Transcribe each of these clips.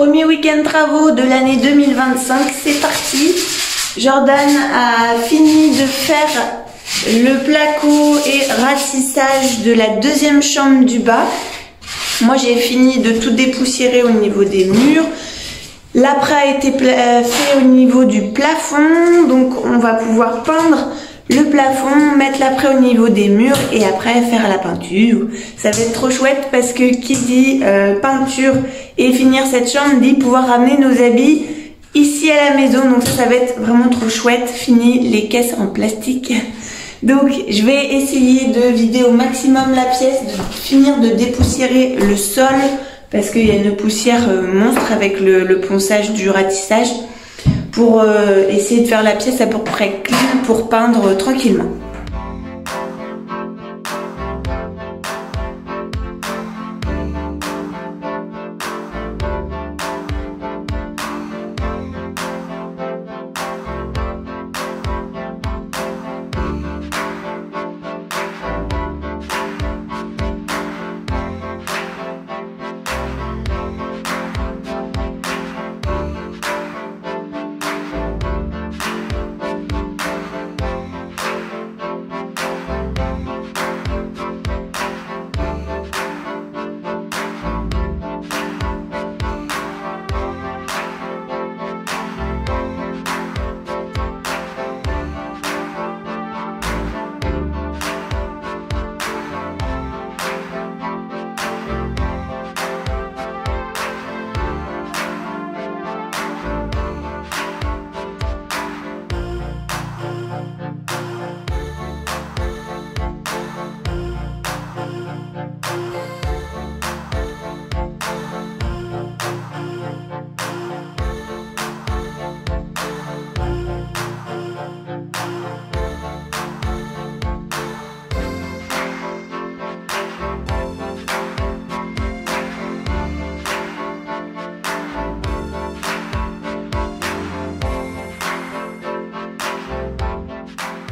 Premier week-end travaux de l'année 2025, c'est parti. Jordan a fini de faire le placo et ratissage de la deuxième chambre du bas. Moi j'ai fini de tout dépoussiérer au niveau des murs. L'après a été fait au niveau du plafond, donc on va pouvoir peindre le plafond, mettre l'après au niveau des murs et après faire la peinture. Ça va être trop chouette parce que qui dit peinture et finir cette chambre dit pouvoir ramener nos habits ici à la maison. Donc ça va être vraiment trop chouette. Fini les caisses en plastique. Donc je vais essayer de vider au maximum la pièce, de finir de dépoussiérer le sol parce qu'il y a une poussière monstre avec le ponçage du ratissage pour essayer de faire la pièce à peu près clean pour peindre tranquillement.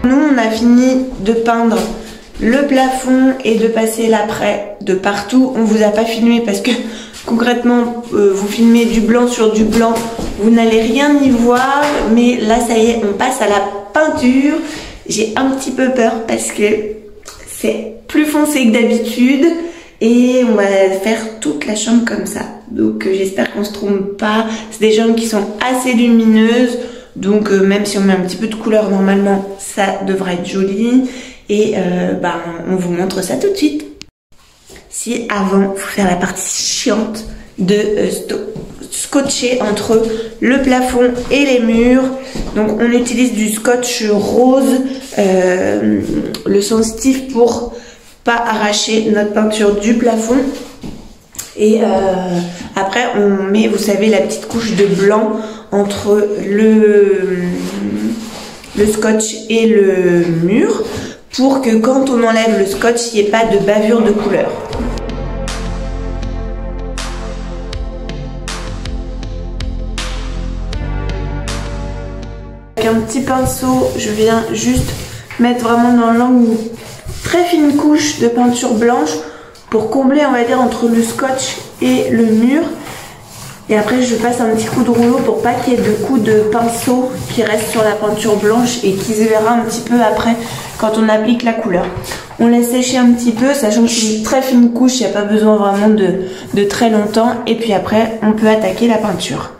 Nous, on a fini de peindre le plafond et de passer l'après de partout. On vous a pas filmé parce que concrètement, vous filmez du blanc sur du blanc, vous n'allez rien y voir. Mais là, ça y est, on passe à la peinture. J'ai un petit peu peur parce que c'est plus foncé que d'habitude et on va faire toute la chambre comme ça. Donc, j'espère qu'on se trompe pas. C'est des chambres qui sont assez lumineuses. Donc même si on met un petit peu de couleur, normalement ça devrait être joli. Et on vous montre ça tout de suite. Si avant, faut faire la partie chiante de scotcher entre le plafond et les murs. Donc on utilise du scotch rose, le sensitif pour pas arracher notre peinture du plafond. Et après on met, vous savez, la petite couche de blanc entre le scotch et le mur pour que quand on enlève le scotch, il n'y ait pas de bavure de couleur. Avec un petit pinceau, je viens juste mettre vraiment dans l'angle une très fine couche de peinture blanche pour combler, on va dire, entre le scotch et le mur. Et après je passe un petit coup de rouleau pour pas qu'il y ait de coups de pinceau qui restent sur la peinture blanche et qui se verra un petit peu après quand on applique la couleur. On laisse sécher un petit peu, sachant que c'est une très fine couche, il n'y a pas besoin vraiment de très longtemps. Et puis après on peut attaquer la peinture.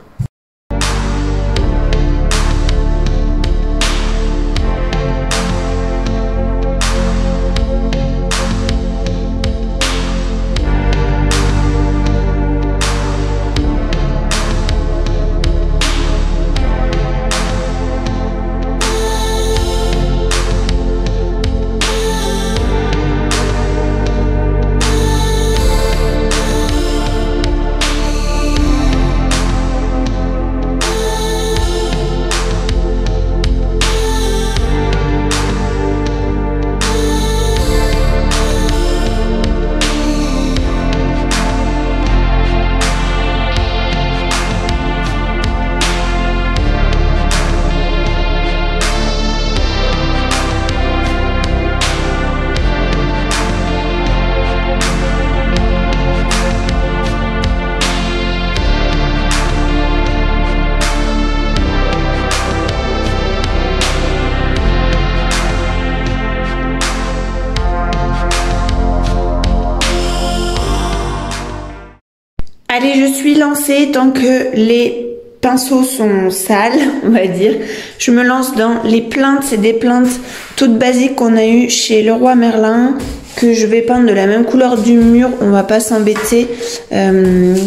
Allez, je suis lancée tant que les pinceaux sont sales, on va dire. Je me lance dans les plaintes. C'est des plaintes toutes basiques qu'on a eues chez Leroy Merlin, que je vais peindre de la même couleur du mur. On va pas s'embêter.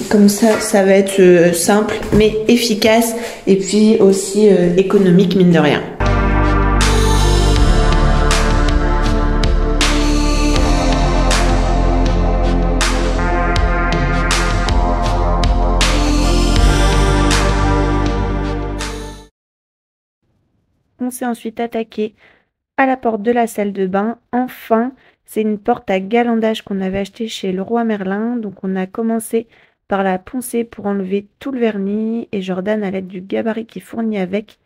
Comme ça va être simple mais efficace et puis aussi économique, mine de rien. On s'est ensuite attaqué à la porte de la salle de bain. Enfin, c'est une porte à galandage qu'on avait achetée chez Leroy Merlin. Donc on a commencé par la poncer pour enlever tout le vernis. Et Jordan, à l'aide du gabarit qui fournit avec,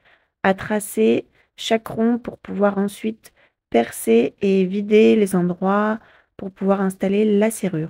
a tracé chaque rond pour pouvoir ensuite percer et vider les endroits pour pouvoir installer la serrure.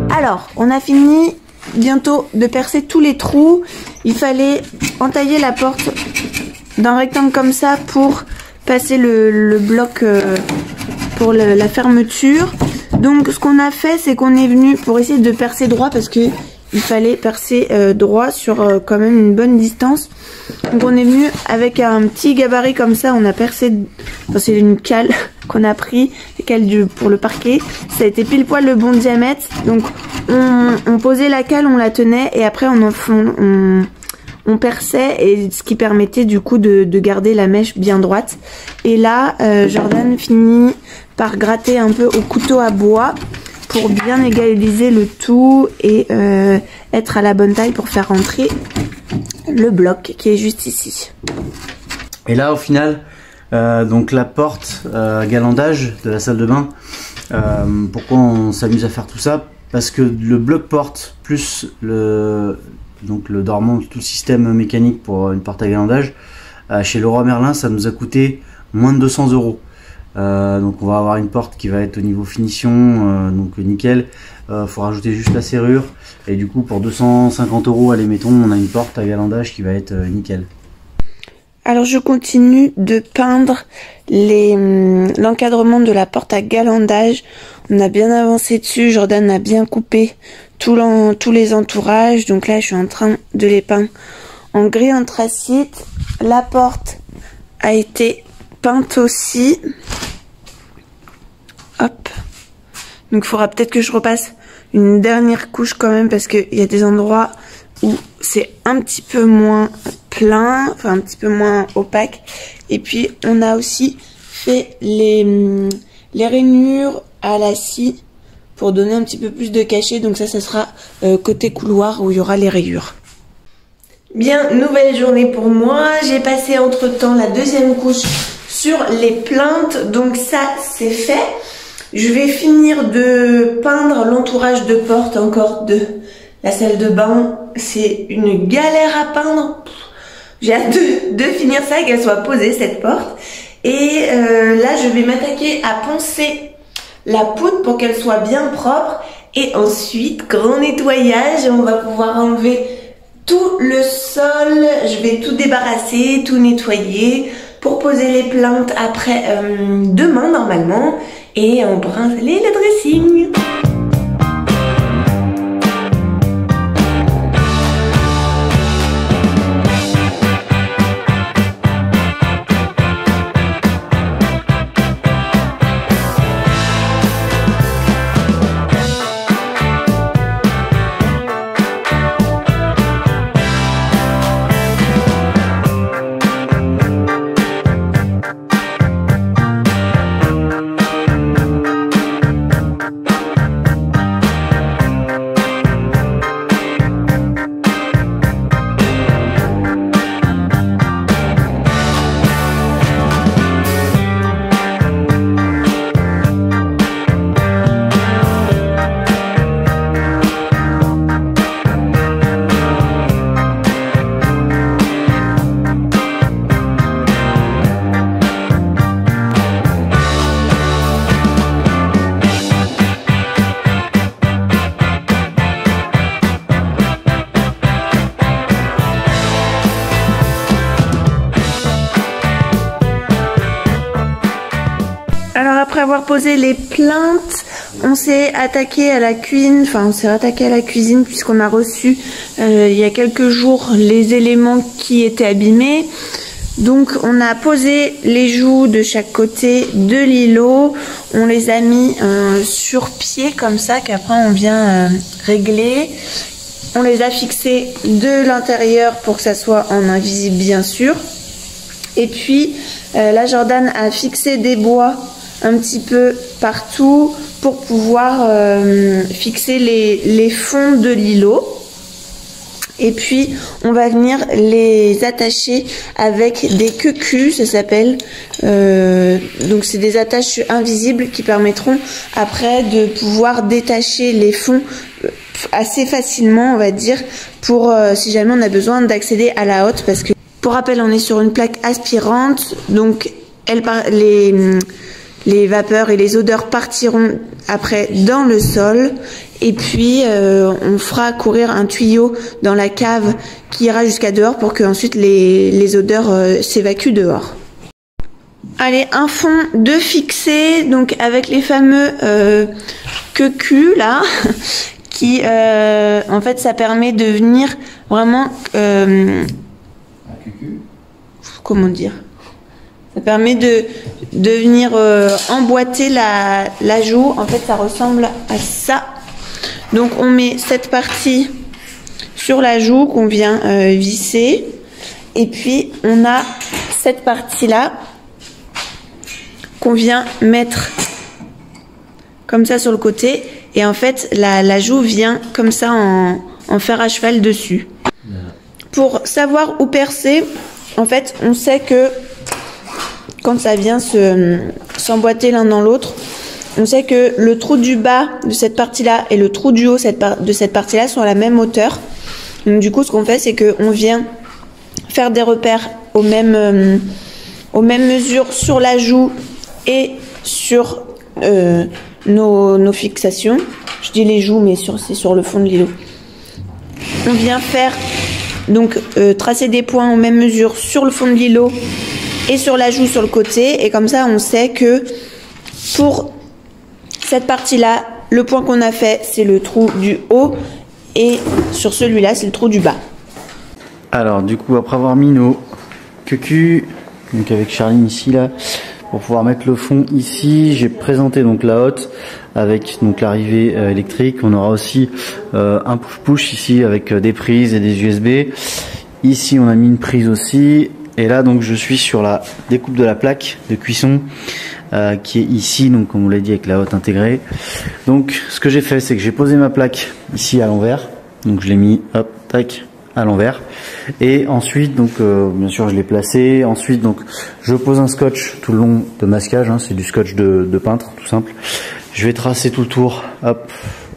Alors, on a fini bientôt de percer tous les trous. Il fallait entailler la porte d'un rectangle comme ça pour passer le bloc pour la fermeture. Donc, ce qu'on a fait, c'est qu'on est venu pour essayer de percer droit parce que il fallait percer droit sur quand même une bonne distance. Donc, on est venu avec un petit gabarit comme ça. On a percé, enfin, c'est une cale qu'on a pris, pour le parquet. Ça a été pile poil le bon diamètre. Donc, on posait la cale, on la tenait et après on perçait, et ce qui permettait du coup de garder la mèche bien droite. Et là, Jordan finit par gratter un peu au couteau à bois pour bien égaliser le tout et être à la bonne taille pour faire rentrer le bloc qui est juste ici. Et là, au final, donc la porte galandage de la salle de bain, pourquoi on s'amuse à faire tout ça? Parce que le bloc porte plus le dormant, tout le système mécanique pour une porte à galandage, chez Leroy Merlin, ça nous a coûté moins de 200 €. Donc on va avoir une porte qui va être au niveau finition, donc nickel. Faut rajouter juste la serrure et du coup pour 250 €, allez mettons, on a une porte à galandage qui va être nickel. Alors je continue de peindre l'encadrement de la porte à galandage. On a bien avancé dessus, Jordan a bien coupé tous les entourages. Donc là je suis en train de les peindre en gris anthracite. La porte a été peinte aussi. Hop. Donc il faudra peut-être que je repasse une dernière couche quand même parce qu'il y a des endroits où c'est un petit peu moins plein, enfin un petit peu moins opaque. Et puis on a aussi fait les rainures à la scie pour donner un petit peu plus de cachet. Donc ça sera côté couloir où il y aura les rayures. Bien, nouvelle journée pour moi. J'ai passé entre temps la deuxième couche sur les plaintes. Donc ça c'est fait. Je vais finir de peindre l'entourage de porte encore de la salle de bain. C'est une galère à peindre. J'ai hâte de finir ça et qu'elle soit posée cette porte. Et là je vais m'attaquer à poncer la poutre pour qu'elle soit bien propre. Et ensuite, grand nettoyage. On va pouvoir enlever tout le sol. Je vais tout débarrasser, tout nettoyer pour poser les plaintes après demain normalement. Et on pourra installer le dressing. après avoir posé les plaintes, on s'est attaqué à la cuisine, puisqu'on a reçu il y a quelques jours les éléments qui étaient abîmés. Donc on a posé les joues de chaque côté de l'îlot, on les a mis sur pied comme ça qu'après on vient régler. On les a fixés de l'intérieur pour que ça soit en invisible bien sûr. Et puis là Jordan a fixé des bois un petit peu partout pour pouvoir fixer les fonds de l'îlot. Et puis on va venir les attacher avec des queues, ça s'appelle. Donc c'est des attaches invisibles qui permettront après de pouvoir détacher les fonds assez facilement, on va dire, pour si jamais on a besoin d'accéder à la hotte. Parce que pour rappel, on est sur une plaque aspirante, donc les vapeurs et les odeurs partiront après dans le sol. Et puis on fera courir un tuyau dans la cave qui ira jusqu'à dehors pour que ensuite les odeurs s'évacuent dehors. Allez, un fond de fixé, donc avec les fameux queues là, qui en fait ça permet de venir vraiment comment dire, ça permet de venir emboîter la joue. En fait ça ressemble à ça. Donc on met cette partie sur la joue qu'on vient visser, et puis on a cette partie là qu'on vient mettre comme ça sur le côté, et en fait la joue vient comme ça en fer à cheval dessus. Pour savoir où percer, en fait on sait que quand ça vient s'emboîter l'un dans l'autre, on sait que le trou du bas de cette partie-là et le trou du haut de cette partie-là sont à la même hauteur. Donc du coup, ce qu'on fait, c'est qu'on vient faire des repères aux mêmes mesures sur la joue et sur nos fixations. Je dis les joues, mais c'est sur le fond de l'îlot. On vient faire donc tracer des points aux mêmes mesures sur le fond de l'îlot et sur la joue sur le côté, et comme ça, on sait que pour cette partie-là, le point qu'on a fait, c'est le trou du haut, et sur celui-là, c'est le trou du bas. Alors, du coup, après avoir mis nos queues, donc avec Charline ici, là, pour pouvoir mettre le fond ici, j'ai présenté donc la hotte avec donc l'arrivée électrique. On aura aussi un push-push ici avec des prises et des USB. Ici, on a mis une prise aussi. Et là, donc, je suis sur la découpe de la plaque de cuisson. Qui est ici, donc comme on l'a dit, avec la hotte intégrée. Donc ce que j'ai fait, c'est que j'ai posé ma plaque ici à l'envers, donc je l'ai mis hop tac à l'envers, et ensuite donc bien sûr je l'ai placé. Ensuite donc je pose un scotch tout le long de masquage, hein, c'est du scotch de peintre tout simple. Je vais tracer tout le tour, hop,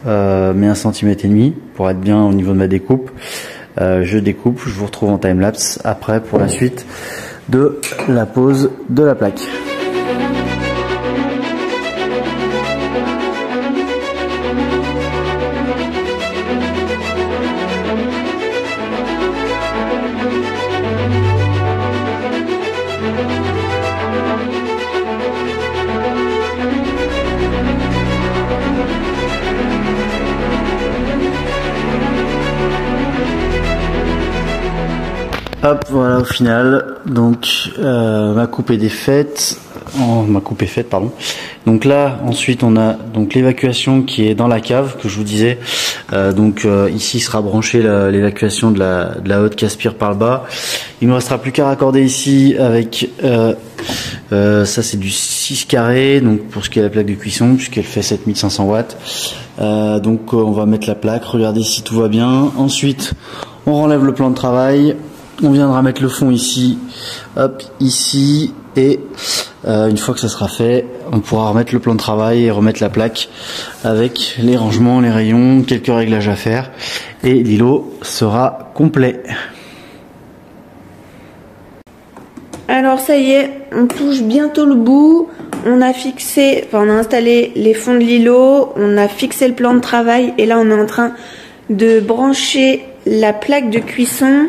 mais 1,5 cm pour être bien au niveau de ma découpe. Je découpe, je vous retrouve en time-lapse après pour la suite de la pose de la plaque. Hop, voilà, au final, donc ma coupe est défaite. Ma coupe est faite, pardon. Donc là, ensuite, on a donc l'évacuation qui est dans la cave que je vous disais. Ici sera branché l'évacuation de la hotte qui aspire par le bas. Il ne restera plus qu'à raccorder ici avec ça, c'est du 6 carré, donc pour ce qui est la plaque de cuisson, puisqu'elle fait 7500 watts. On va mettre la plaque, regarder si tout va bien. Ensuite, on renlève le plan de travail. On viendra mettre le fond ici, hop, ici, et une fois que ça sera fait, on pourra remettre le plan de travail et remettre la plaque avec les rangements, les rayons, quelques réglages à faire, et l'îlot sera complet. Alors ça y est, on touche bientôt le bout. On a installé les fonds de l'îlot, on a fixé le plan de travail, et là on est en train de brancher la plaque de cuisson.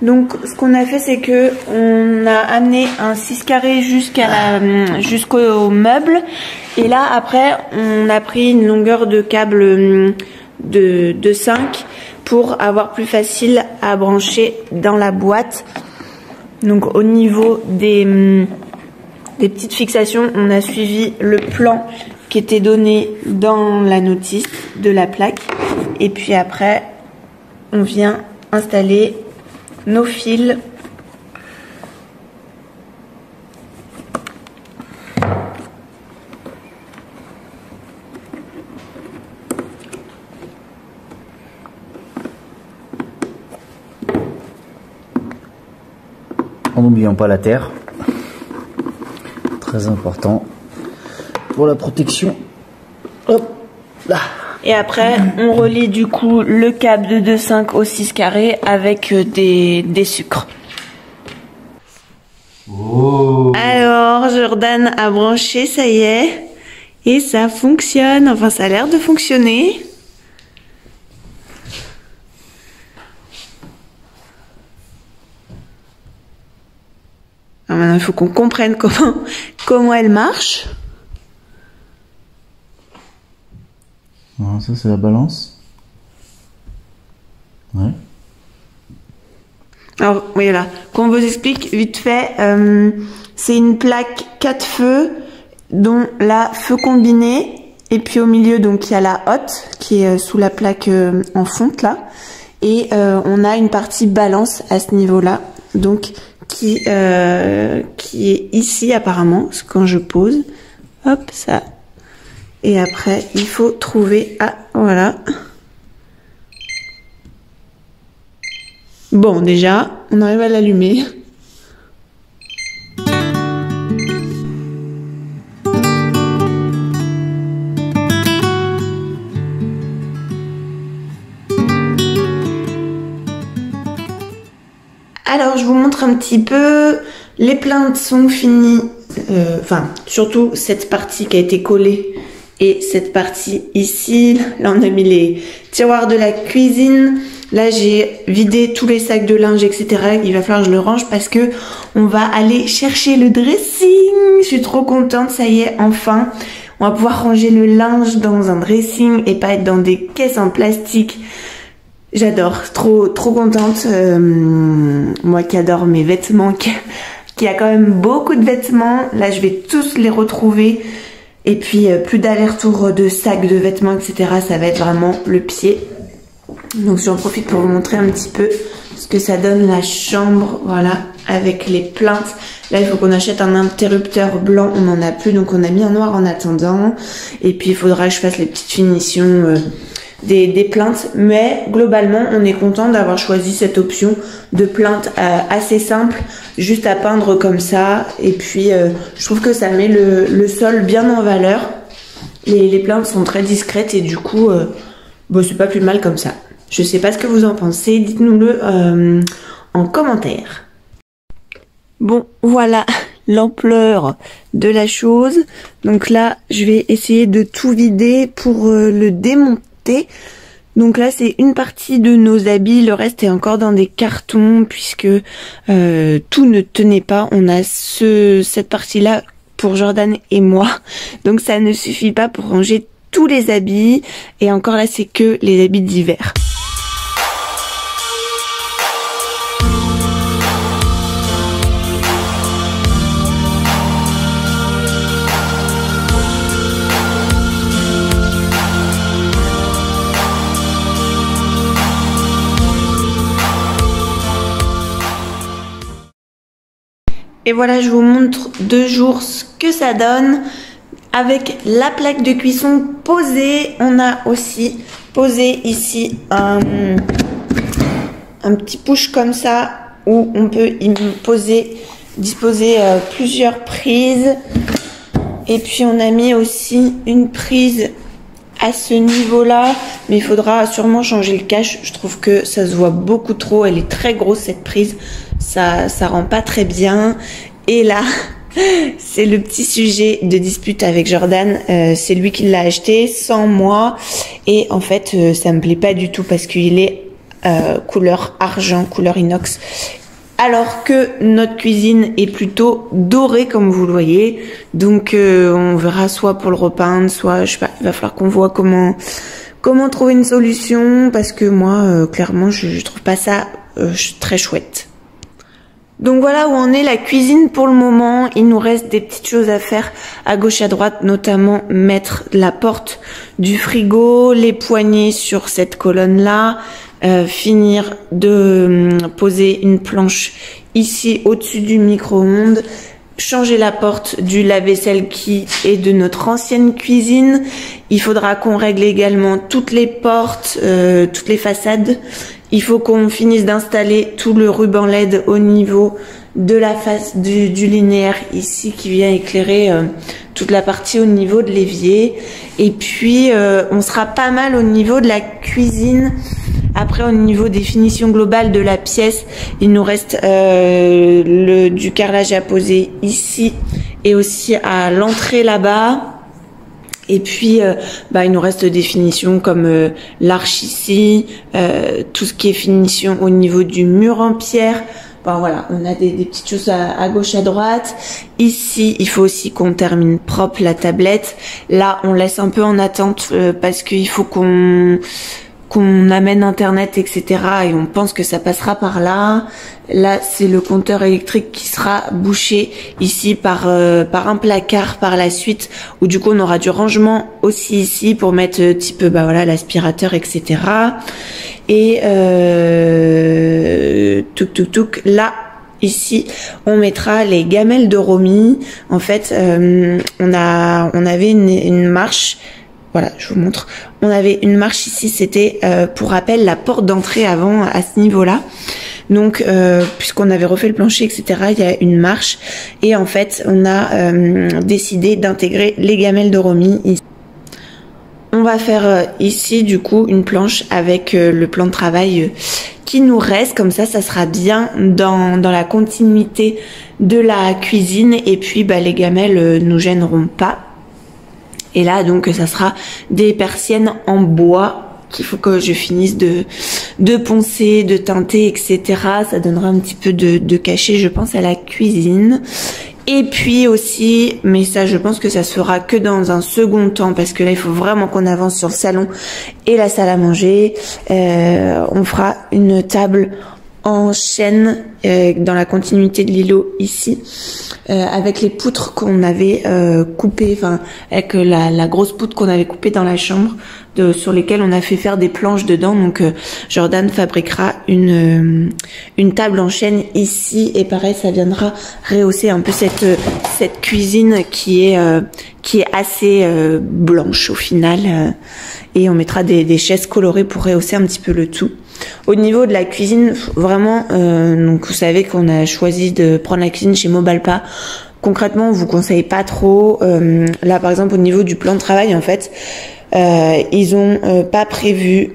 Donc ce qu'on a fait, c'est que on a amené un 6 carrés jusqu'au meuble. Et là après on a pris une longueur de câble de 5 pour avoir plus facile à brancher dans la boîte. Donc au niveau des petites fixations, on a suivi le plan qui était donné dans la notice de la plaque. Et puis après on vient installer nos fils. En n'oubliant pas la terre, très important pour la protection. Hop là. Et après, on relie du coup le câble de 2,5 au 6 carrés avec des sucres. Oh. Alors, Jordan a branché, ça y est. Et ça fonctionne. Enfin, ça a l'air de fonctionner. Alors maintenant, il faut qu'on comprenne comment elle marche. Ça c'est la balance. Ouais. Alors oui, là, qu'on vous explique vite fait, c'est une plaque 4 feux dont la feu combiné, et puis au milieu donc il y a la hotte qui est sous la plaque en fonte là, et on a une partie balance à ce niveau là, donc qui est ici apparemment quand je pose. Hop, ça. Et après, il faut trouver... Ah, voilà. Bon, déjà, on arrive à l'allumer. Alors, je vous montre un petit peu. Les plaintes sont finies. Enfin, surtout cette partie qui a été collée. Et cette partie ici, là on a mis les tiroirs de la cuisine. Là j'ai vidé tous les sacs de linge, etc. Il va falloir que je le range parce que on va aller chercher le dressing. Je suis trop contente, ça y est, enfin. On va pouvoir ranger le linge dans un dressing et pas être dans des caisses en plastique. J'adore, trop contente. Moi qui adore mes vêtements, qui a quand même beaucoup de vêtements. Là je vais tous les retrouver. Et puis plus d'aller-retour de sacs, de vêtements, etc. Ça va être vraiment le pied. Donc j'en profite pour vous montrer un petit peu ce que ça donne la chambre. Voilà, avec les plaintes. Là il faut qu'on achète un interrupteur blanc. On n'en a plus, donc on a mis un noir en attendant. Et puis il faudra que je fasse les petites finitions des plaintes. Mais globalement on est content d'avoir choisi cette option de plainte assez simple, juste à peindre comme ça. Et puis je trouve que ça met le sol bien en valeur. Les plaintes sont très discrètes et du coup bon, c'est pas plus mal comme ça. Je sais pas ce que vous en pensez, dites-nous-le en commentaire. Bon, voilà l'ampleur de la chose. Donc là je vais essayer de tout vider pour le démonter. Donc là c'est une partie de nos habits, le reste est encore dans des cartons puisque tout ne tenait pas. On a cette partie là pour Jordan et moi, donc ça ne suffit pas pour ranger tous les habits, et encore là c'est que les habits d'hiver. Et voilà, je vous montre 2 jours ce que ça donne. Avec la plaque de cuisson posée, on a aussi posé ici un petit push comme ça où on peut y disposer plusieurs prises. Et puis on a mis aussi une prise à ce niveau-là, mais il faudra sûrement changer le cache. Je trouve que ça se voit beaucoup trop. Elle est très grosse cette prise. Ça rend pas très bien. Et là, c'est le petit sujet de dispute avec Jordan. C'est lui qui l'a acheté sans moi. Et en fait, ça me plaît pas du tout parce qu'il est couleur argent, couleur inox. Alors que notre cuisine est plutôt dorée comme vous le voyez. Donc on verra soit pour le repeindre, soit je sais pas, il va falloir qu'on voit comment trouver une solution parce que moi clairement je trouve pas ça très chouette. Donc voilà où en est la cuisine pour le moment. Il nous reste des petites choses à faire à gauche à droite, notamment mettre la porte du frigo, les poignées sur cette colonne là, finir de poser une planche ici au-dessus du micro-ondes, changer la porte du lave-vaisselle qui est de notre ancienne cuisine. Il faudra qu'on règle également toutes les portes, toutes les façades. Il faut qu'on finisse d'installer tout le ruban LED au niveau de la face du linéaire ici qui vient éclairer toute la partie au niveau de l'évier. Et puis on sera pas mal au niveau de la cuisine. Après au niveau des finitions globales de la pièce, il nous reste du carrelage à poser ici et aussi à l'entrée là-bas. Et puis, il nous reste des finitions comme l'arche ici, tout ce qui est finition au niveau du mur en pierre. Bon, voilà, on a des petites choses à gauche, à droite. Ici, il faut aussi qu'on termine propre la tablette. Là, on laisse un peu en attente parce qu'il faut qu'on amène internet, etc. Et on pense que ça passera par là. Là, c'est le compteur électrique qui sera bouché ici par un placard par la suite, où du coup on aura du rangement aussi ici pour mettre type l'aspirateur, etc. Et là ici on mettra les gamelles de Romy. En fait, on avait une marche. Voilà, je vous montre. On avait une marche ici, c'était pour rappel la porte d'entrée avant à ce niveau-là. Donc, puisqu'on avait refait le plancher, etc., il y a une marche. Et en fait, on a décidé d'intégrer les gamelles de Romy ici. On va faire ici, du coup, une planche avec le plan de travail qui nous reste. Comme ça sera bien dans la continuité de la cuisine. Et puis, les gamelles nous gêneront pas. Et là, donc, ça sera des persiennes en bois qu'il faut que je finisse de poncer, de teinter, etc. Ça donnera un petit peu de cachet, je pense, à la cuisine. Et puis aussi, mais ça, je pense que ça se fera que dans un second temps, parce que là, il faut vraiment qu'on avance sur le salon et la salle à manger. On fera une table en chêne dans la continuité de l'îlot ici, avec les poutres qu'on avait coupées, enfin avec la grosse poutre qu'on avait coupée dans la chambre, sur lesquelles on a fait faire des planches dedans. Donc Jordan fabriquera une table en chêne ici, et pareil, ça viendra rehausser un peu cette cuisine qui est assez blanche au final, et on mettra des chaises colorées pour rehausser un petit peu le tout. Au niveau de la cuisine, vraiment, donc vous savez qu'on a choisi de prendre la cuisine chez Mobalpa. Concrètement, on vous conseille pas trop. Là, par exemple, au niveau du plan de travail, en fait, ils ont pas prévu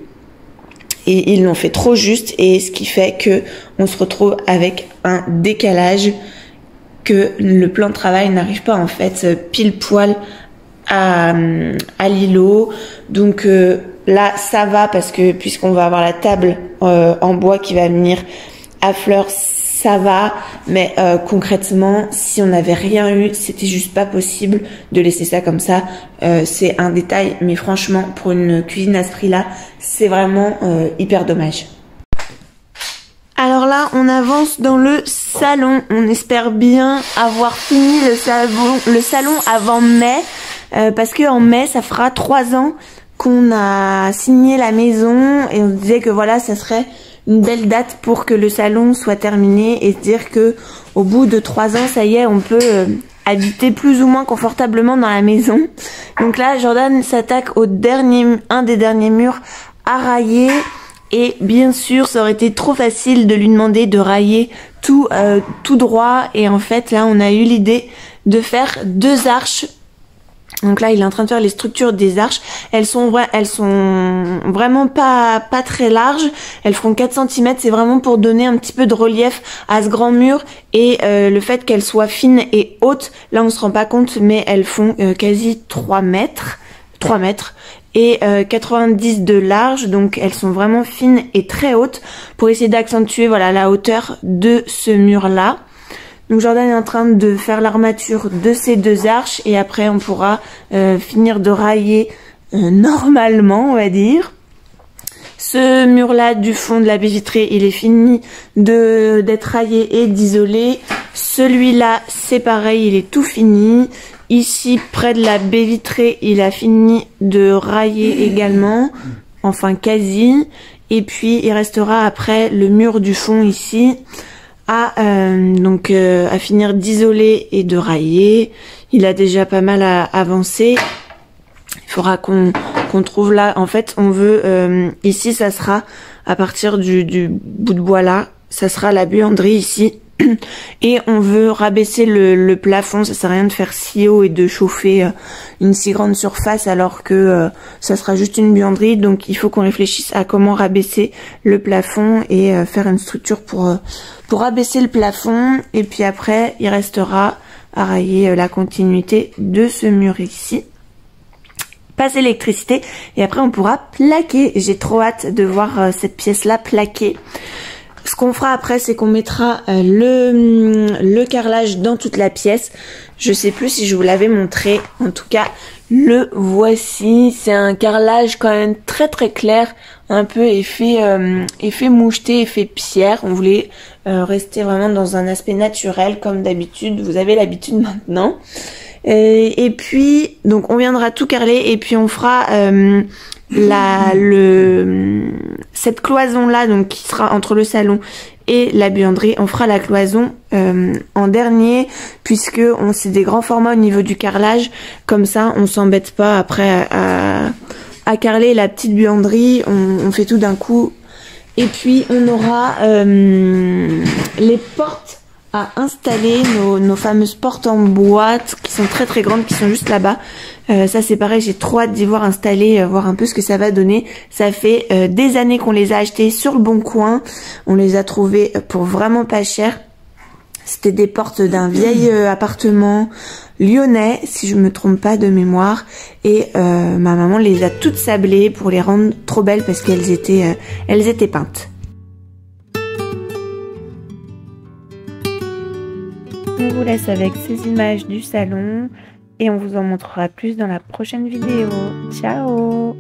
et ils l'ont fait trop juste, et ce qui fait que on se retrouve avec un décalage, que le plan de travail n'arrive pas en fait pile poil à l'îlot. Donc là, ça va parce que puisqu'on va avoir la table en bois qui va venir à fleurs, ça va. Mais concrètement, si on n'avait rien eu, c'était juste pas possible de laisser ça comme ça. C'est un détail, mais franchement, pour une cuisine à ce prix-là, c'est vraiment hyper dommage. Alors là, on avance dans le salon. On espère bien avoir fini le salon avant mai, parce que en mai, ça fera 3 ans qu'on a signé la maison, et on disait que voilà, ça serait une belle date pour que le salon soit terminé, et se dire que au bout de 3 ans, ça y est, on peut habiter plus ou moins confortablement dans la maison. Donc là, Jordan s'attaque un des derniers murs à railler. Et bien sûr, ça aurait été trop facile de lui demander de railler tout droit. Et en fait, là, on a eu l'idée de faire 2 arches. Donc là, il est en train de faire les structures des arches. Elles sont vraiment pas très larges. Elles feront 4 cm. C'est vraiment pour donner un petit peu de relief à ce grand mur. Et le fait qu'elles soient fines et hautes, là, on se rend pas compte, mais elles font quasi 3 mètres. et 90 de large, donc elles sont vraiment fines et très hautes pour essayer d'accentuer voilà la hauteur de ce mur là. Donc Jordan est en train de faire l'armature de ces deux arches et après on pourra finir de railler normalement, on va dire. Ce mur là du fond de la baie vitrée, il est fini d'être raillé et d'isolé. Celui-là c'est pareil, il est tout fini. Ici près de la baie vitrée, il a fini de railler également, enfin quasi. Et puis il restera après le mur du fond ici à finir d'isoler et de railler. Il a déjà pas mal avancé. Il faudra qu'on trouve là, en fait on veut ici ça sera à partir du bout de bois là, ça sera la buanderie ici. Et on veut rabaisser le plafond, ça sert à rien de faire si haut et de chauffer une si grande surface alors que ça sera juste une buanderie. Donc il faut qu'on réfléchisse à comment rabaisser le plafond et faire une structure pour rabaisser le plafond. Et puis après il restera à railler la continuité de ce mur ici. Passer l'électricité et après on pourra plaquer. J'ai trop hâte de voir cette pièce là plaquée. Ce qu'on fera après, c'est qu'on mettra le carrelage dans toute la pièce. Je sais plus si je vous l'avais montré. En tout cas, le voici. C'est un carrelage quand même très très clair, un peu effet moucheté, effet pierre. On voulait rester vraiment dans un aspect naturel comme d'habitude. Vous avez l'habitude maintenant. Et puis, donc on viendra tout carreler et puis on fera cette cloison là, donc qui sera entre le salon et la buanderie. On fera la cloison en dernier puisque c'est des grands formats au niveau du carrelage. Comme ça, on s'embête pas après à carreler la petite buanderie. On fait tout d'un coup. Et puis on aura les portes à installer, nos fameuses portes en bois qui sont très très grandes, qui sont juste là-bas. Ça c'est pareil, j'ai trop hâte d'y voir installer, voir un peu ce que ça va donner. Ça fait des années qu'on les a achetées sur le Bon Coin. On les a trouvées pour vraiment pas cher. C'était des portes d'un vieil appartement lyonnais, si je me trompe pas de mémoire. Et ma maman les a toutes sablées pour les rendre trop belles parce qu'elles étaient peintes. On vous laisse avec ces images du salon et on vous en montrera plus dans la prochaine vidéo. Ciao!